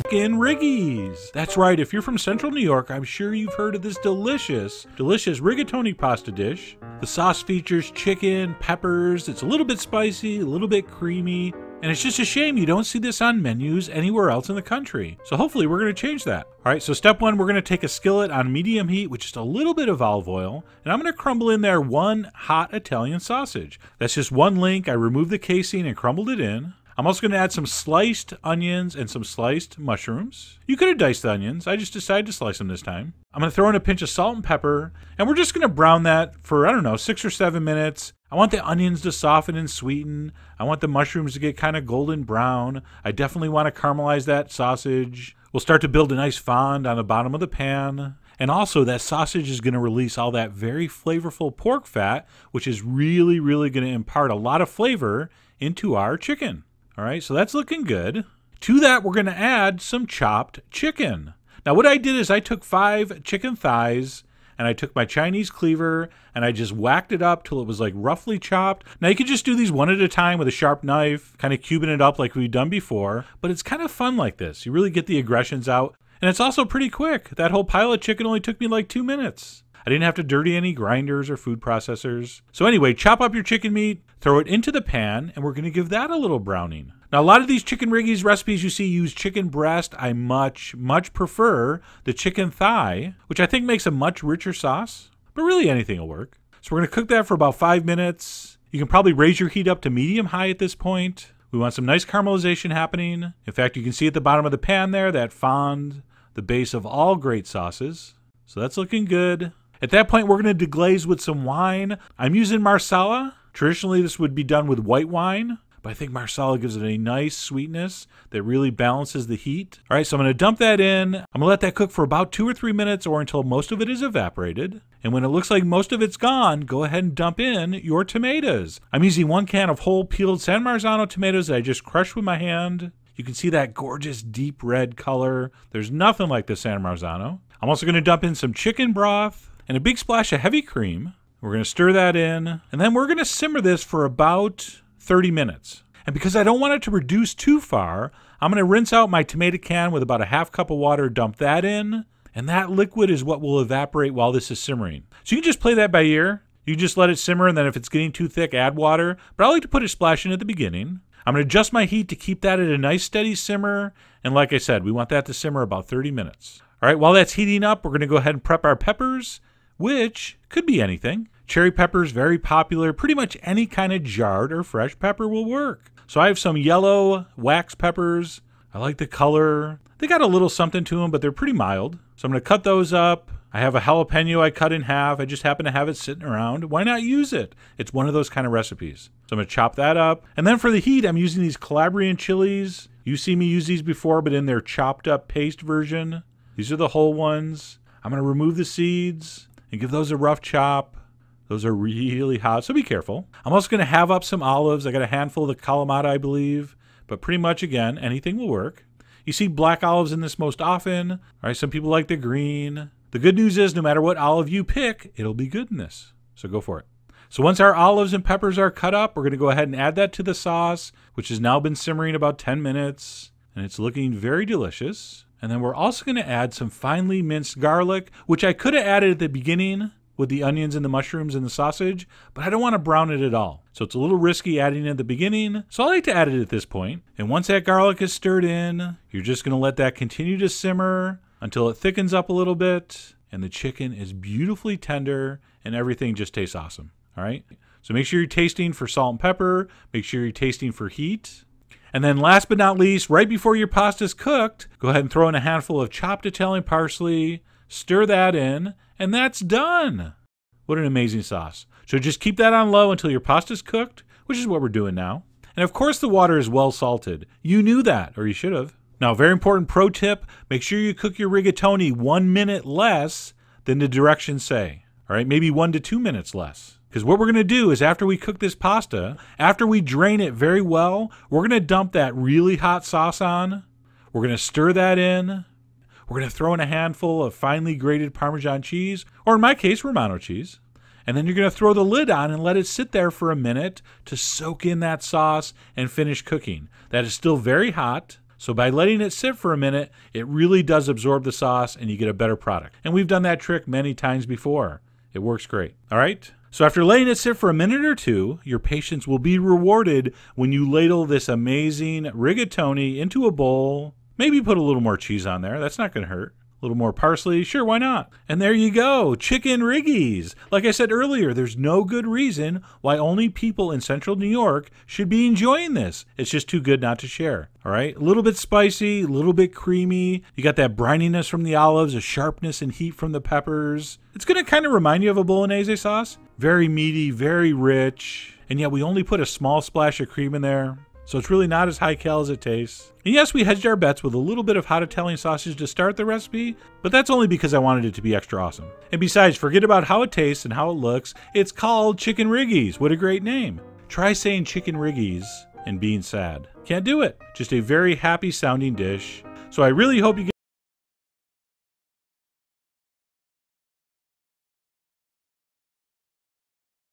chicken Riggies. That's right, if you're from Central New York, I'm sure you've heard of this delicious rigatoni pasta dish. The sauce features chicken, peppers, it's a little bit spicy, a little bit creamy, and it's just a shame you don't see this on menus anywhere else in the country. So hopefully we're going to change that. All right, so step one, we're going to take a skillet on medium heat with just a little bit of olive oil, and I'm going to crumble in there 1 hot Italian sausage. That's just 1 link. I removed the casing and crumbled it in. I'm also going to add some sliced onions and some sliced mushrooms. You could have diced the onions. I just decided to slice them this time. I'm going to throw in a pinch of salt and pepper, and we're just going to brown that for, I don't know, 6 or 7 minutes. I want the onions to soften and sweeten. I want the mushrooms to get kind of golden brown. I definitely want to caramelize that sausage. We'll start to build a nice fond on the bottom of the pan. And also that sausage is going to release all that very flavorful pork fat, which is really, really going to impart a lot of flavor into our chicken. All right, so that's looking good. To that, we're going to add some chopped chicken. Now, what I did is I took 5 chicken thighs, and I took my Chinese cleaver, and I just whacked it up till it was like roughly chopped. Now, you could just do these one at a time with a sharp knife, kind of cubing it up like we've done before, but it's kind of fun like this. You really get the aggressions out, and it's also pretty quick. That whole pile of chicken only took me like 2 minutes. I didn't have to dirty any grinders or food processors. So anyway, chop up your chicken meat, throw it into the pan, and we're going to give that a little browning. Now, a lot of these chicken Riggies recipes you see use chicken breast. I much prefer the chicken thigh, which I think makes a much richer sauce, but really anything will work. So we're going to cook that for about 5 minutes. You can probably raise your heat up to medium-high at this point. We want some nice caramelization happening. In fact, you can see at the bottom of the pan there, that fond, the base of all great sauces. So that's looking good. At that point, we're going to deglaze with some wine. I'm using Marsala. Traditionally, this would be done with white wine, but I think Marsala gives it a nice sweetness that really balances the heat. All right, so I'm going to dump that in. I'm going to let that cook for about 2 or 3 minutes or until most of it is evaporated. And when it looks like most of it's gone, go ahead and dump in your tomatoes. I'm using 1 can of whole peeled San Marzano tomatoes that I just crushed with my hand. You can see that gorgeous deep red color. There's nothing like the San Marzano. I'm also going to dump in some chicken broth and a big splash of heavy cream. We're going to stir that in, and then we're going to simmer this for about 30 minutes. And because I don't want it to reduce too far, I'm going to rinse out my tomato can with about a half cup of water, dump that in, and that liquid is what will evaporate while this is simmering. So you can just play that by ear. You just let it simmer, and then if it's getting too thick, add water. But I like to put a splash in at the beginning. I'm going to adjust my heat to keep that at a nice steady simmer, and like I said, we want that to simmer about 30 minutes. All right, while that's heating up, we're going to go ahead and prep our peppers, which could be anything. Cherry pepper is very popular. Pretty much any kind of jarred or fresh pepper will work. So I have some yellow wax peppers. I like the color. They got a little something to them, but they're pretty mild. So I'm going to cut those up. I have a jalapeno I cut in half. I just happen to have it sitting around. Why not use it? It's one of those kind of recipes. So I'm going to chop that up. And then for the heat, I'm using these Calabrian chilies. You see me use these before, but in their chopped up paste version. These are the whole ones. I'm going to remove the seeds and give those a rough chop. Those are really hot, so be careful. I'm also going to halve up some olives. I got a handful of the Kalamata, I believe, but pretty much, again, anything will work. You see black olives in this most often. All right, some people like the green. The good news is no matter what olive you pick, it'll be good in this, so go for it. So once our olives and peppers are cut up, we're going to go ahead and add that to the sauce, which has now been simmering about 10 minutes, and it's looking very delicious. And then we're also going to add some finely minced garlic, which I could have added at the beginning with the onions and the mushrooms and the sausage, but I don't want to brown it at all. So it's a little risky adding it at the beginning, so I like to add it at this point. And once that garlic is stirred in, you're just going to let that continue to simmer until it thickens up a little bit, and the chicken is beautifully tender, and everything just tastes awesome. All right? So make sure you're tasting for salt and pepper, make sure you're tasting for heat. And then last but not least, right before your pasta's cooked, go ahead and throw in a handful of chopped Italian parsley, stir that in, and that's done. What an amazing sauce. So just keep that on low until your pasta's cooked, which is what we're doing now. And of course the water is well salted. You knew that, or you should have. Now, very important pro tip, make sure you cook your rigatoni 1 minute less than the directions say. All right, maybe 1 to 2 minutes less. Because what we're going to do is after we cook this pasta, after we drain it very well, we're going to dump that really hot sauce on. We're going to stir that in. We're going to throw in a handful of finely grated Parmesan cheese, or in my case, Romano cheese. And then you're going to throw the lid on and let it sit there for a minute to soak in that sauce and finish cooking. That is still very hot, So by letting it sit for a minute, it really does absorb the sauce and you get a better product. And we've done that trick many times before. It works great. All right? So after letting it sit for a minute or two, your patience will be rewarded when you ladle this amazing rigatoni into a bowl. Maybe put a little more cheese on there. That's not going to hurt. A little more parsley, sure, why not? And there you go, chicken Riggies. Like I said earlier, there's no good reason why only people in central New York should be enjoying this. It's just too good not to share, all right? A little bit spicy, a little bit creamy. You got that brininess from the olives, a sharpness and heat from the peppers. It's gonna kind of remind you of a bolognese sauce. Very meaty, very rich, and yet we only put a small splash of cream in there. So it's really not as high cal as it tastes. And yes, we hedged our bets with a little bit of hot Italian sausage to start the recipe, but that's only because I wanted it to be extra awesome. And besides, forget about how it tastes and how it looks. It's called chicken Riggies. What a great name. Try saying chicken Riggies and being sad. Can't do it. Just a very happy sounding dish. So I really hope you get